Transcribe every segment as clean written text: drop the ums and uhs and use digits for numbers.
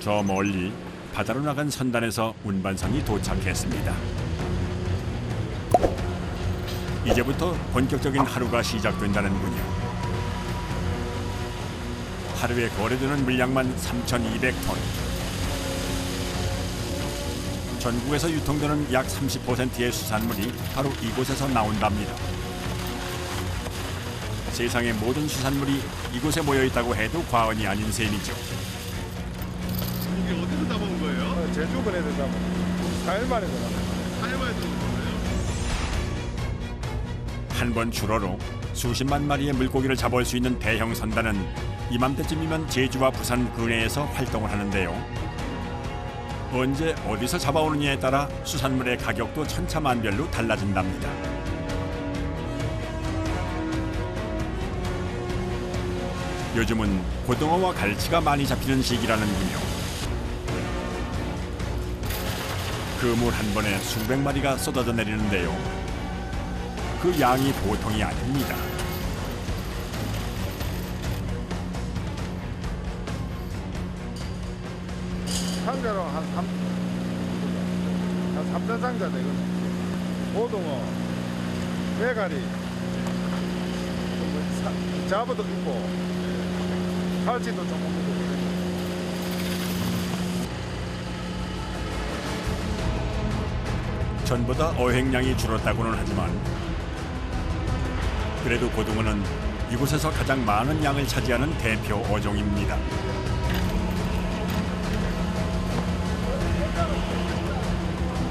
저 멀리 바다로 나간 선단에서 운반선이 도착했습니다. 이제부터 본격적인 하루가 시작된다는군요. 하루에 거래되는 물량만 3,200톤. 전국에서 유통되는 약 30%의 수산물이 바로 이곳에서 나온답니다. 세상의 모든 수산물이 이곳에 모여 있다고 해도 과언이 아닌 셈이죠. 이게 어디서 잡아온 거예요? 제주근에서 잡은 4일 만에 잡았어요. 4일 만에 잡아온 거예요? 한 번 출어로 수십만 마리의 물고기를 잡을 수 있는 대형 선단은 이맘때쯤이면 제주와 부산 근해에서 활동을 하는데요. 언제 어디서 잡아오느냐에 따라 수산물의 가격도 천차만별로 달라진답니다. 요즘은 고등어와 갈치가 많이 잡히는 시기라는군요. 그물 한 번에 수백 마리가 쏟아져 내리는데요. 그 양이 보통이 아닙니다. 상자로 한 3천 상자 되거든. 고등어, 메가리, 잡어도 있고, 갈치도 조금 있고. 전보다 어획량이 줄었다고는 하지만 그래도 고등어는 이곳에서 가장 많은 양을 차지하는 대표 어종입니다.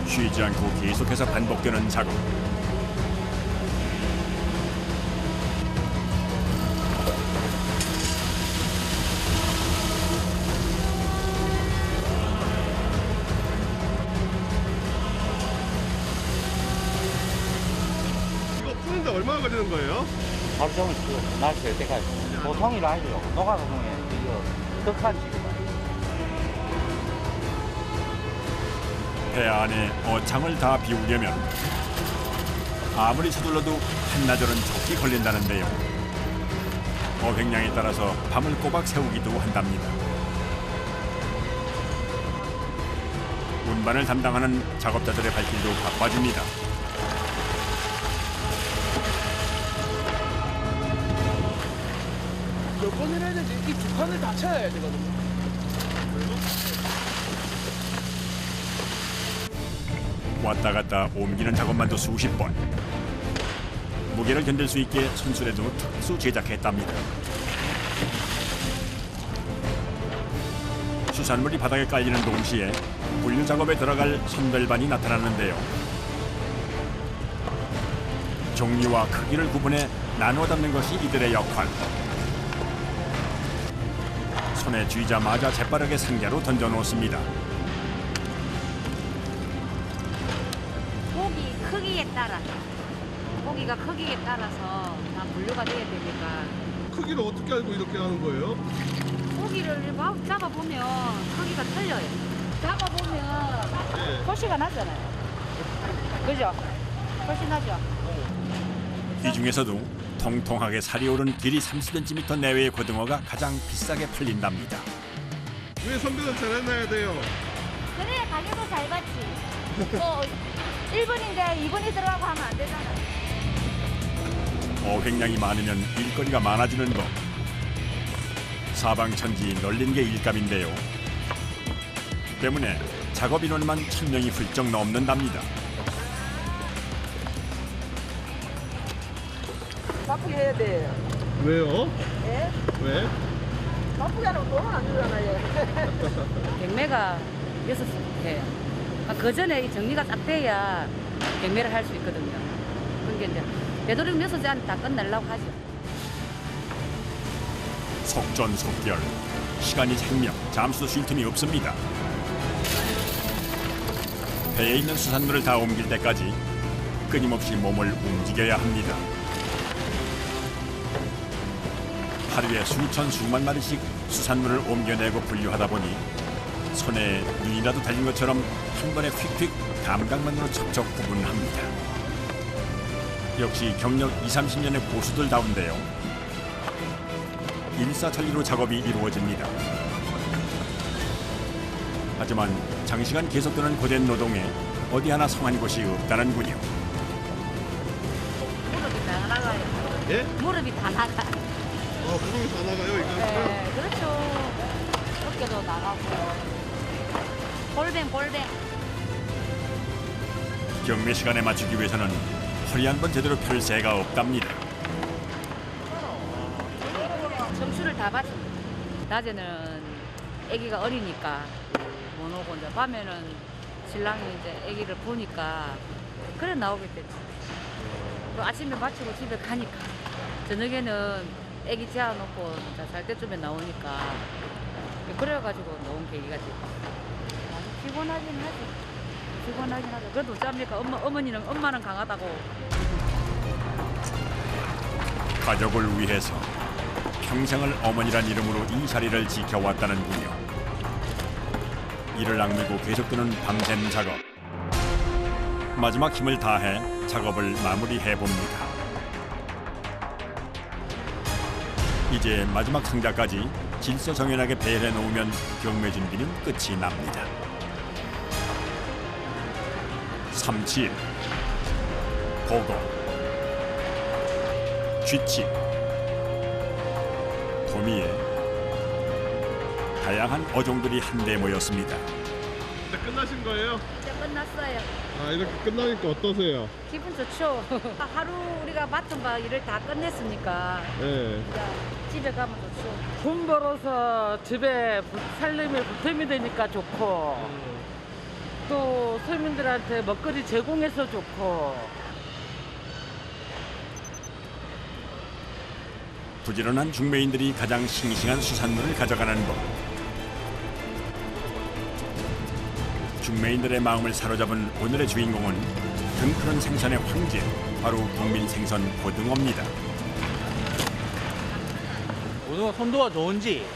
쉬지 않고 계속해서 반복되는 작업. 이거 푸는데 얼마나 걸리는 거예요? 하루 종일 날씨 될 때까지 보통이 아니죠. 노가노동에 이거 극한 지금. 배 안에 어창을 다 비우려면 아무리 서둘러도 한나절은 좋게 걸린다는데요. 어획량에 따라서 밤을 꼬박 새우기도 한답니다. 운반을 담당하는 작업자들의 발길도 바빠집니다. 몇 번을 해야 되지? 이 두 칸을 다 쳐야 되거든요. 왔다 갔다 옮기는 작업만도 수십 번. 무게를 견딜 수 있게 선술에도 특수 제작했답니다. 수산물이 바닥에 깔리는 동시에 분류 작업에 들어갈 선별반이 나타나는데요. 종류와 크기를 구분해 나누어 담는 것이 이들의 역할. 손에 쥐자마자 재빠르게 상자로 던져놓습니다. 고기 크기에 따라 고기가 크기에 따라서 다 분류가 돼야 되니까 크기를 어떻게 알고 이렇게 하는 거예요? 고기를 막 잡아보면 크기가 틀려요. 잡아보면 표시가 나잖아요. 그죠? 표시 나죠? 이 중에서도 통통하게 살이 오른 길이 30cm 내외의 고등어가 가장 비싸게 팔린답니다. 왜 선별을 잘 해놔야 돼요? 그래야 가격도 잘 받지. 뭐 1분인데 2분이 들어가고 하면 안 되잖아요. 어획량이 많으면 일거리가 많아지는 법. 사방천지 널린 게 일감인데요. 때문에 작업 인원만 1,000명이 훌쩍 넘는답니다. 바쁘게 해야 돼. 왜요? 예? 왜? 바쁘게 하면 돈은 안 주잖아요. 경매가 6개 돼요. 그 전에 정리가 딱 돼야 경매를 할 수 있거든요. 그게 이제 되도록 6개 안에 다 끝내려고 하죠. 속전속결. 시간이 생명, 잠시도 쉴 틈이 없습니다. 배에 있는 수산물을 다 옮길 때까지 끊임없이 몸을 움직여야 합니다. 하루에 수천 수만 마리씩 수산물을 옮겨내고 분류하다 보니 손에 눈이라도 달린 것처럼 한 번에 휙휙 감각만으로 척척 구분합니다. 역시 경력 20-30년의 고수들다운데요. 일사천리로 작업이 이루어집니다. 하지만 장시간 계속되는 고된 노동에 어디 하나 성한 곳이 없다는군요. 무릎이 다 나가요. 예? 무릎이 다 나가. 구멍이 다 나가요, 이거? 네, 그렇죠. 어깨도 나가고. 볼뱅. 경매 시간에 맞추기 위해서는 허리 한 번 제대로 펼 새가 없답니다. 점수를 다 받습니다. 낮에는 아기가 어리니까 못 오고 이제 밤에는 신랑이 이제 아기를 보니까 그래 나오게 됐죠. 또 아침에 마치고 집에 가니까 저녁에는 아기 재워놓고 잘 때쯤에 나오니까 그래가지고 나온 계기가 됐죠. 많이 피곤하긴 하죠. 그래도 어쩝니까? 엄마는 강하다고. 가족을 위해서 평생을 어머니란 이름으로 이 자리를 지켜왔다는군요. 이를 악물고 계속되는 밤샘 작업. 마지막 힘을 다해 작업을 마무리해봅니다. 이제 마지막 상자까지 질서정연하게 배열해 놓으면 경매 준비는 끝이 납니다. 37, 보고, 쥐치, 도미에 다양한 어종들이 한데 모였습니다. 이제 끝나신 거예요? 이제 끝났어요. 아, 이렇게 끝나니까 어떠세요? 기분 좋죠. 하루 우리가 맡은 바 일을 다 끝냈으니까 네. 이제 집에 가면 좋죠. 돈 벌어서 집에 살림에 보탬이 되니까 좋고 또 서민들한테 먹거리 제공해서 좋고. 부지런한 중매인들이 가장 싱싱한 수산물을 가져가는 법. 중매인들의 마음을 사로잡은 오늘의 주인공은 등푸른 생선의 황제, 바로 국민 생선 고등어입니다. 고등어 손도가 좋은지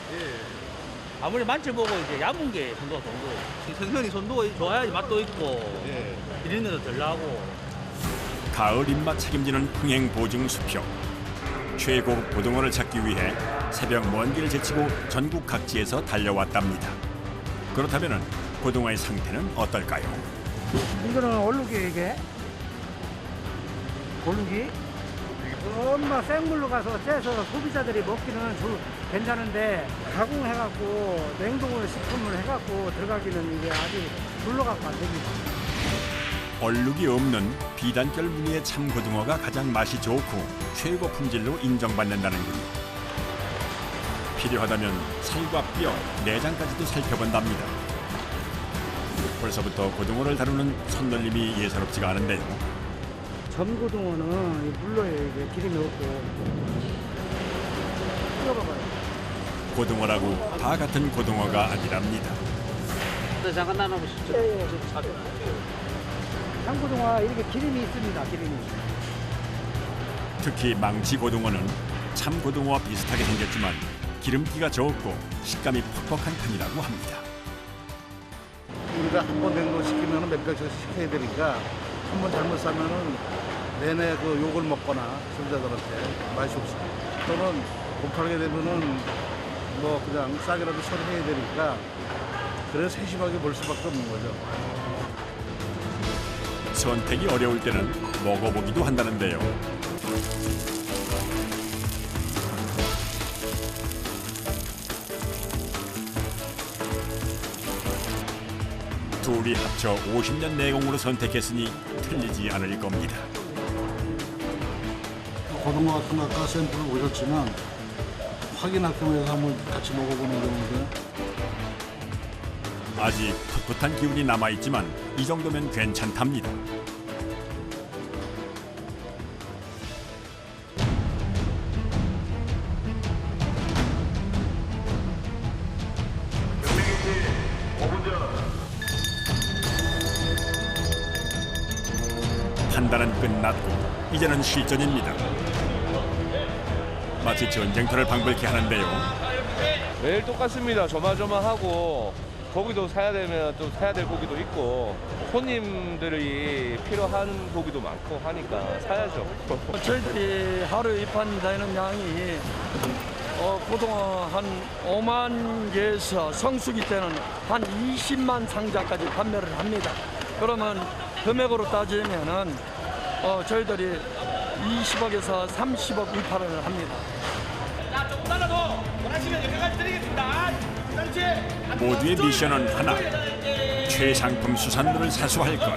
아무리 맛을 보고 이제 얇은 게 손도가 좋은 거예요. 생선이 손도가 좋아야지 맛도 있고 비린내도 덜 나고. 가을 입맛 책임지는 흥행 보증 수표. 최고급 고등어를 찾기 위해 새벽 먼 길을 제치고 전국 각지에서 달려왔답니다. 그렇다면 고등어의 상태는 어떨까요? 이거는 얼룩이 이게 얼룩이 엄마 생물로 가서 째서 소비자들이 먹기는 괜찮은데 가공해갖고 냉동을 식품을 해갖고 들어가기는 이게 아직 불러갖고 안 됩니다. 얼룩이 없는 비단결 무늬의 참고등어가 가장 맛이 좋고 최고 품질로 인정받는다는군요. 필요하다면 살과 뼈, 내장까지도 살펴본답니다. 벌써부터 고등어를 다루는 손놀림이 예사롭지가 않은데요. 전고등어는 물로에 이게 기름이 없고 뜯어봐봐요. 고등어라고 다 같은 고등어가 아니랍니다. 잠깐 나눠보시죠. 참고등어 이렇게 기름이 있습니다. 기름이. 특히 망치 고등어는 참 고등어와 비슷하게 생겼지만 기름기가 적고 식감이 퍽퍽한 편이라고 합니다. 우리가 한 번 냉동시키면 몇 개씩 시켜야 되니까 한 번 잘못 싸면은 내내 그 욕을 먹거나 소비자들한테 맛이 없어요. 또는 못팔게 되면은 뭐 그냥 싸게라도 처리해야 되니까 그래서 세심하게 볼 수밖에 없는 거죠. 선택이 어려울 때는 먹어보기도 한다는데요. 둘이 합쳐 50년 내공으로 선택했으니 틀리지 않을 겁니다. 고등어 같은 거 아까 샘플을 오셨지만 확인하기 위해서 한번 같이 먹어보는 경우인데 아직 풋풋한 기운이 남아있지만 이 정도면 괜찮답니다. 판단은 끝났고 이제는 실전입니다. 마치 전쟁터를 방불케 하는데요. 매일 똑같습니다. 조마조마하고 고기도 사야 되면 또 사야 될 고기도 있고 손님들이 필요한 고기도 많고 하니까 사야죠. 저희들이 하루에 입판되는 양이 고등어 한 5만 개에서 성수기 때는 한 20만 상자까지 판매를 합니다. 그러면 금액으로 따지면은 저희들이 20억에서 30억 위파를 합니다. 모두의 미션은 하나. 최상품 수산물을 사수할 것.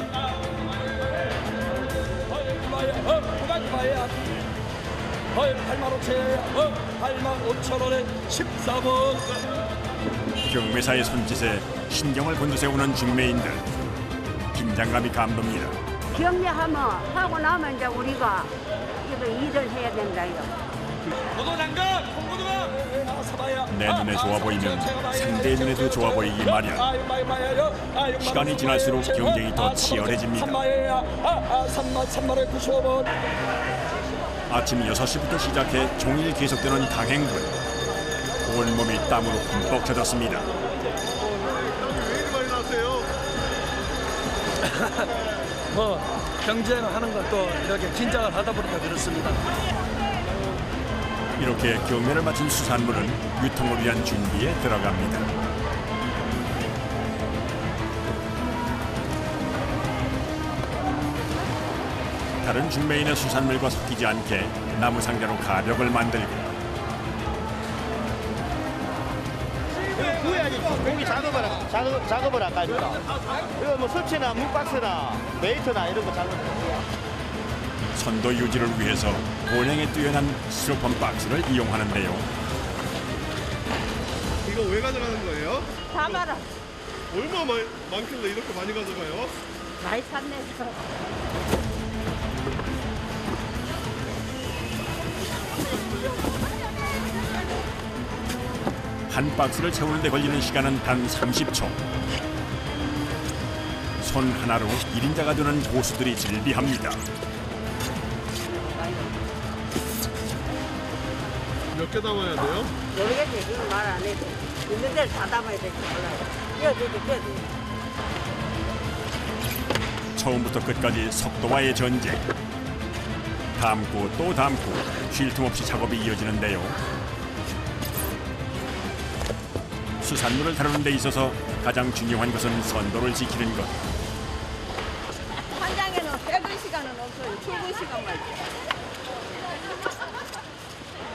경매사의 손짓에 신경을 곤두세우는 중매인들. 긴장감이 감돕니다. 경매하면 하고 나면 이제 우리가 이거 일을 해야 된다 이거. 내 눈에 좋아 보이면 상대의 눈에도 좋아 보이기 마련. 시간이 지날수록 경쟁이 더 치열해집니다. 아침 6시부터 시작해 종일 계속되는 강행군. 온몸이 땀으로 흠뻑 젖었습니다. 왜 이렇게 많이 나세요? 경쟁하는 것도 이렇게 긴장을 하다 보니까 그렇습니다. 이렇게 경매를 마친 수산물은 유통을 위한 준비에 들어갑니다. 다른 중매인의 수산물과 섞이지 않게 나무 상자로 가벽을 만들고 구워야지 고기 작업을 할까니까. 이거 뭐 수치나 묵박스나 베이트나 이런 거 작업을. 선도 유지를 위해서 본행에 뛰어난 스티로폼 박스를 이용하는데요. 이거 왜 가져가는 거예요? 다 말아. 얼마 많길래 이렇게 많이 가져가요? 많이 샀네. 한 박스를 채우는 데 걸리는 시간은 단 30초. 손 하나로 1인자가 되는 고수들이 즐비합니다. 몇 개 담아야 돼요? 모르겠지. 그건 말 안 해도. 있는 데를 다 담아야 될지 몰라요. 끼어들지. 처음부터 끝까지 속도와의 전쟁. 담고 또 담고 쉴 틈 없이 작업이 이어지는데요. 수산물을 다루는 데 있어서 가장 중요한 것은 선도를 지키는 것. 현장에는 퇴근 시간은 없어요. 출근 시간만 있어요.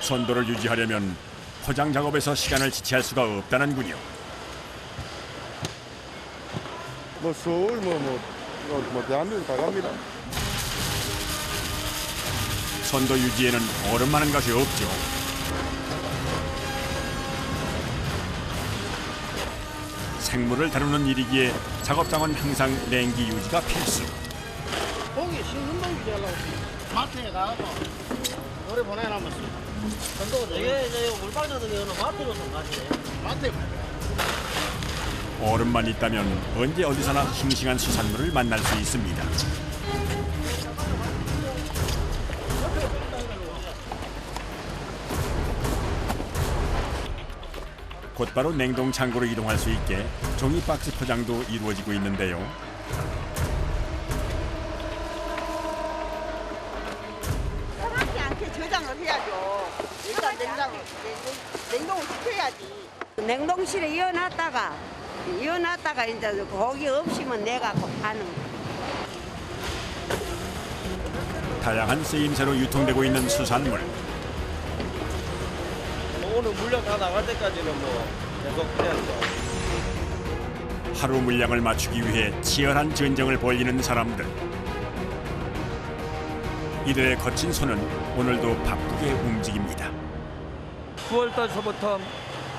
선도를 유지하려면 포장 작업에서 시간을 지체할 수가 없다는군요. 뭐 서울 뭐 대한민국 다 갑니다. 선도 유지에는 얼음만한 것이 없죠. 생물을 다루는 일이기에 작업장은 항상 냉기 유지가 필수. 고기 씹는 거 유지하려고 마트에 가서 오래 보내놔면 전도 이게 물방 넣는 거는 마트로서 가지. 마트에 얼음만 있다면 언제 어디서나 싱싱한 수산물을 만날 수 있습니다. 곧바로 냉동 창고로 이동할 수 있게 종이 박스 포장도 이루어지고 있는데요. 상하지 않게 저장을 해야죠. 일단 냉동을 시켜야지. 냉동실에 이어놨다가 이제 고기 없으면 내가 파는 거. 다양한 쓰임새로 유통되고 있는 수산물. 오늘 물량 다 나갈 때까지는 뭐 계속 해야죠. 하루 물량을 맞추기 위해 치열한 전쟁을 벌이는 사람들. 이들의 거친 손은 오늘도 바쁘게 움직입니다. 9월달서부터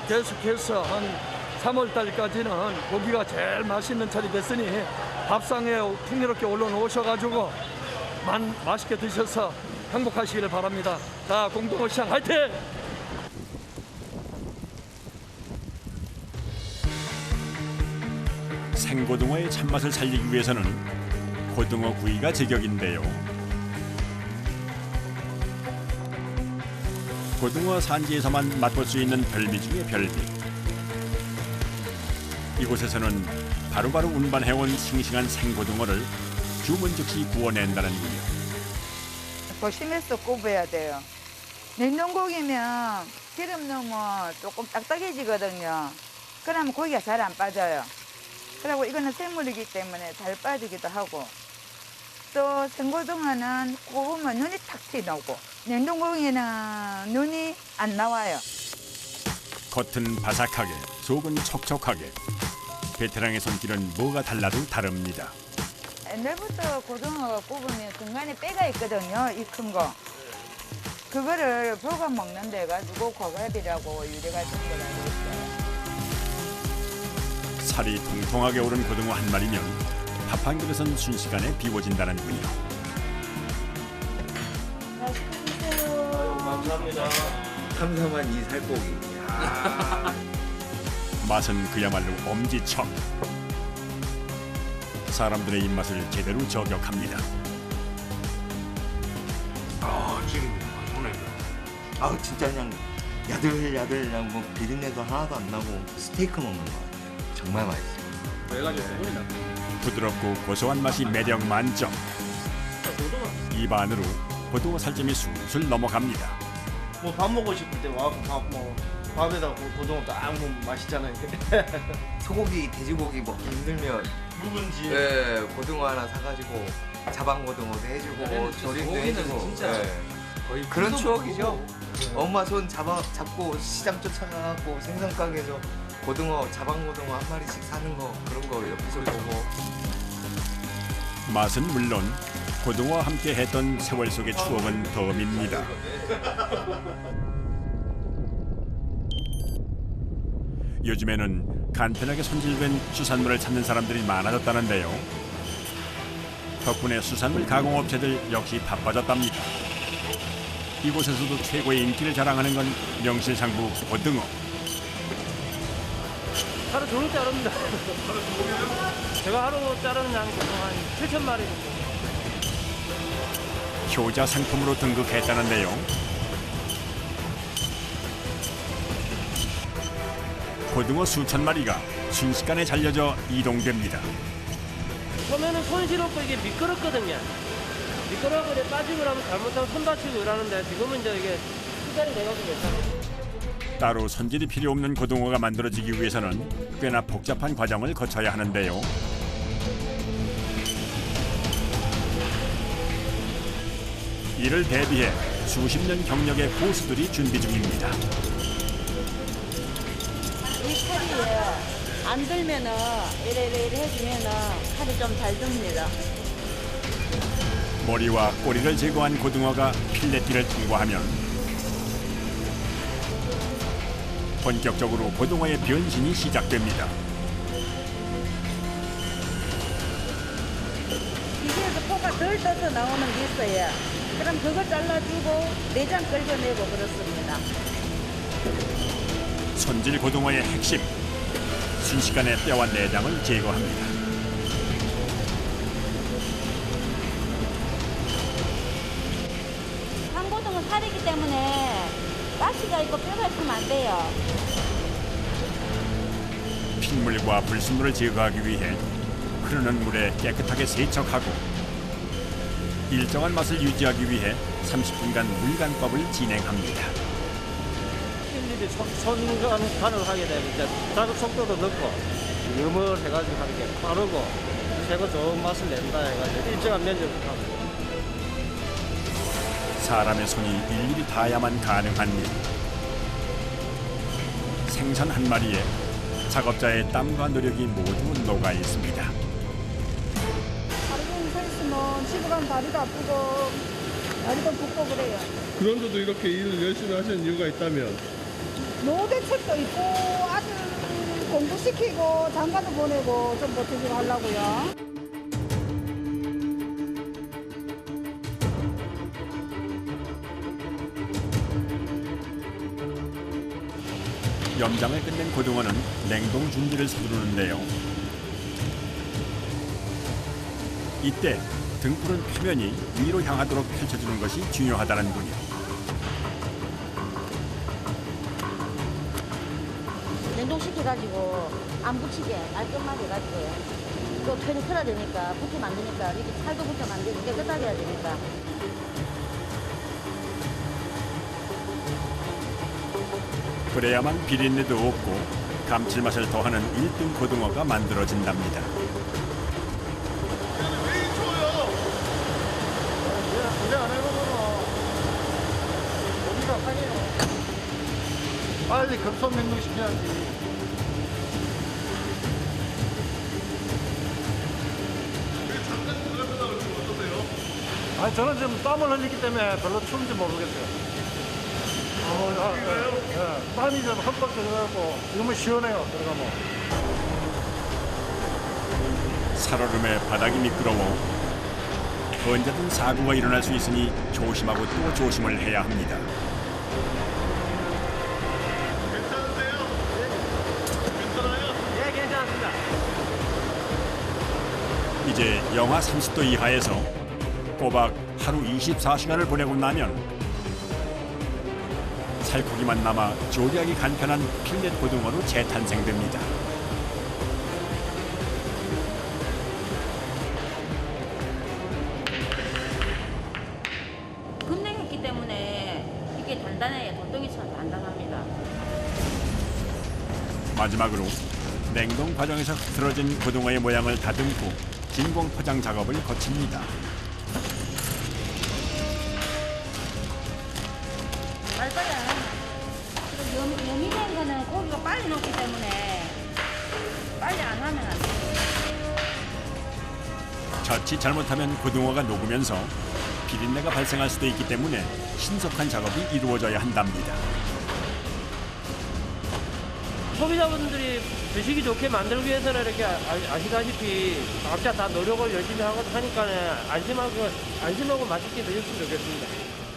계속해서 한 3월달까지는 고기가 제일 맛있는 철이 됐으니 밥상에 풍요롭게 올라오셔가지고 맛있게 드셔서 행복하시기를 바랍니다. 자, 공동어 시장 화이팅! 생고등어의 참맛을 살리기 위해서는 고등어 구이가 제격인데요. 고등어 산지에서만 맛볼 수 있는 별미 중의 별미. 이곳에서는 바로바로 운반해온 싱싱한 생고등어를 주문 즉시 구워낸다는군요. 조심해서 굽어야 돼요. 냉동고기면 기름 넣으면 조금 딱딱해지거든요. 그러면 고기가 잘 안 빠져요. 그리고 이거는 생물이기 때문에 잘 빠지기도 하고, 또 생고등어는 구우면 눈이 탁 튀어나오고, 냉동고기는 눈이 안 나와요. 겉은 바삭하게, 속은 촉촉하게. 베테랑의 손길은 뭐가 달라도 다릅니다. 옛날부터 고등어가 굽으면 중간에 뼈가 있거든요, 이 큰 거. 그거를 보관 먹는 데 가지고 고갑이라고 유래가 된 걸 알고 있어요. 살이 통통하게 오른 고등어 한 마리면 밥 한 그릇은 순식간에 비워진다는군요. 감사합니다. 삼삼한 이 살코기. 맛은 그야말로 엄지척. 사람들의 입맛을 제대로 저격합니다. 아 진짜 그냥 야들야들 그냥 뭐 비린내도 하나도 안 나고 스테이크 먹는 것 같아요. 정말 맛있어요. 부드럽고 고소한 맛이 매력 만점. 입 안으로 고등어 살점이 술술 넘어갑니다. 뭐 밥 먹고 싶을 때 와서 밥에다 고등어 딱 먹으면 맛있잖아요. 소고기, 돼지고기 먹기 힘들면 묵은지. 네, 고등어 하나 사가지고 자방고등어도 해주고 조림도 해주고 진짜 거의 그런 추억이죠. 엄마 손 잡고 시장 쫓아가고 생선 가게에서 고등어, 자방고등어 한 마리씩 사는 거 그런 거 옆에서 보고. 맛은 물론 고등어와 함께 했던 세월 속의 추억은 덤입니다. 요즘에는 간편하게 손질된 수산물을 찾는 사람들이 많아졌다는데요. 덕분에 수산물 가공업체들 역시 바빠졌답니다. 이곳에서도 최고의 인기를 자랑하는 건 명실상부 고등어. 하루 종일 자릅니다. 제가 하루 자르는 양이 보통 한 7,000마리 정도. 효자 상품으로 등극했다는데요. 고등어 수천 마리가 순식간에 잘려져 이동됩니다. 처음에는 손실없고 이게 미끄럽거든요. 미끄러워 그래 빠지고 나면 잘못하면 손 다치고 이러는데 지금은 이제 이게 시간이 돼가지고 괜찮아요. 따로 손질이 필요 없는 고등어가 만들어지기 위해서는 꽤나 복잡한 과정을 거쳐야 하는데요. 이를 대비해 수십 년 경력의 고수들이 준비 중입니다. 이 칼이에요. 안 들면은 이래 해주면은 칼이 좀 잘 듭니다. 머리와 꼬리를 제거한 고등어가 필렛기를 통과하면 본격적으로 고등어의 변신이 시작됩니다. 기계에서 포가 덜 떠서 나오는 게 있어요. 그럼 그거 잘라주고 내장 긁어내고 그렇습니다. 손질 고등어의 핵심, 순식간에 뼈와 내장을 제거합니다. 한고등은 살이기 때문에 가시가 있고 뼈가 있으면 안 돼요. 핏물과 불순물을 제거하기 위해 흐르는 물에 깨끗하게 세척하고 일정한 맛을 유지하기 위해 30분간 물간법을 진행합니다. 일일이 손간을 하게 되면 이제 자극 속도도 넣고 염을 해가지고 하는 게 빠르고 최고 좋은 맛을 낸다 해가지고 일정한 면적을 하고. 사람의 손이 일일이 닿아야만 가능한 일. 생선 한 마리에 작업자의 땀과 노력이 모두 녹아 있습니다. 하루 종일 서 있으면 시부간 다리도 아프고 다리도 붓고 그래요. 그런데도 이렇게 일을 열심히 하시는 이유가 있다면? 노대책도 있고 아들 공부시키고 장가도 보내고 좀 버티고 하려고요. 염장을 끝낸 고등어는 냉동 준비를 서두르는데요. 이때 등푸른 표면이 위로 향하도록 펼쳐주는 것이 중요하다는군요. 냉동시켜가지고 안 붙이게 깔끔하게 해가지고요. 또 편이 풀어야 되니까 붙으면 안 되니까 이렇게 살도 붙으면 안 되니까 깨끗하게 해야 되니까. 그래야만 비린내도 없고 감칠맛을 더하는 1등 고등어가 만들어진답니다. 빨리 급속 냉동시켜야지. 아니 저는 지금 땀을 흘리기 때문에 별로 추운지 모르겠어요. 땀이 좀 흠뻑 들어가고 너무 시원해요. 들어가면. 살얼음에 바닥이 미끄러워 언제든 사고가 일어날 수 있으니 조심하고 또 조심을 해야 합니다. 예, 괜찮습니다. 이제 영하 30도 이하에서 꼬박 하루 24시간을 보내고 나면 살코기만 남아 조리하기 간편한 필렛 고등어로 재탄생됩니다. 급냉했기 때문에 이게 단단해요. 돌덩이처럼 단단합니다. 마지막으로 냉동 과정에서 흐트러진 고등어의 모양을 다듬고 진공 포장 작업을 거칩니다. 말빨이 안 합니다. 그리고 요미된 거는 고기가 빨리 녹기 때문에 빨리 안 하면 안 돼요. 자칫 잘못하면 고등어가 녹으면서 비린내가 발생할 수도 있기 때문에 신속한 작업이 이루어져야 한답니다. 소비자분들이 드시기 좋게 만들기 위해서는 이렇게 아시다시피 각자 다 노력을 열심히 하니까 안심하고 맛있게 드셨으면 좋겠습니다.